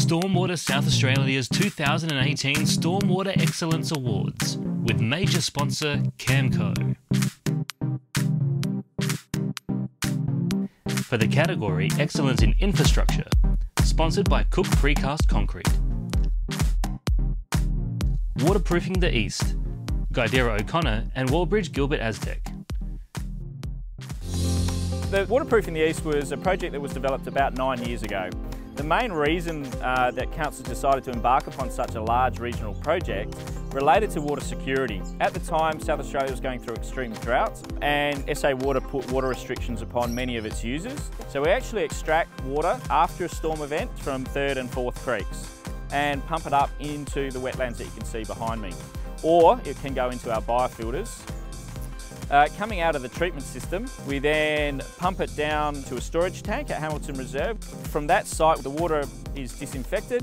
Stormwater South Australia's 2018 Stormwater Excellence Awards with major sponsor Camco. For the category Excellence in Infrastructure, sponsored by Cook Precast Concrete. Waterproofing the East, Guidera O'Connor and Walbridge Gilbert Aztec. The Waterproofing the East was a project that was developed about 9 years ago. The main reason that council decided to embark upon such a large regional project related to water security. At the time, South Australia was going through extreme droughts and SA Water put water restrictions upon many of its users. So we actually extract water after a storm event from 3rd and 4th creeks and pump it up into the wetlands that you can see behind me. Or it can go into our biofilters. Coming out of the treatment system, we then pump it down to a storage tank at Hamilton Reserve. From that site, the water is disinfected.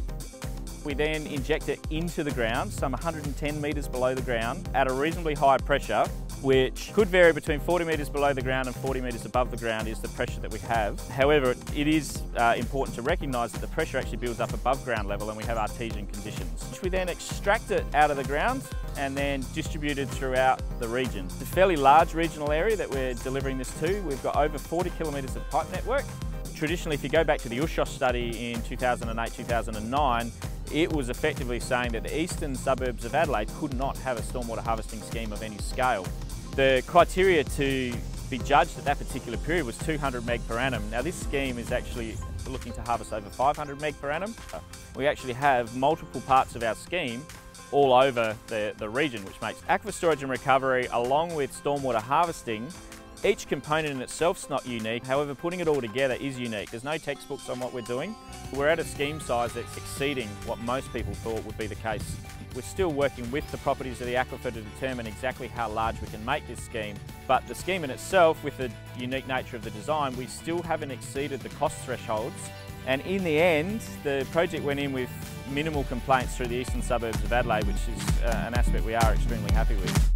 We then inject it into the ground, some 110 metres below the ground, at a reasonably high pressure, which could vary between 40 metres below the ground and 40 metres above the ground is the pressure that we have. However, it is important to recognise that the pressure actually builds up above ground level and we have artesian conditions. We then extract it out of the ground and then distribute it throughout the region. It's a fairly large regional area that we're delivering this to. We've got over 40 kilometres of pipe network. Traditionally, if you go back to the USHOS study in 2008-2009, it was effectively saying that the eastern suburbs of Adelaide could not have a stormwater harvesting scheme of any scale. The criteria to be judged at that particular period was 200 meg per annum. Now this scheme is actually looking to harvest over 500 meg per annum. We actually have multiple parts of our scheme all over the region, which makes aquifer storage and recovery along with stormwater harvesting. Each component in itself is not unique, however putting it all together is unique. There's no textbooks on what we're doing. We're at a scheme size that's exceeding what most people thought would be the case. We're still working with the properties of the aquifer to determine exactly how large we can make this scheme, but the scheme in itself, with the unique nature of the design, we still haven't exceeded the cost thresholds. And in the end, the project went in with minimal complaints through the eastern suburbs of Adelaide, which is an aspect we are extremely happy with.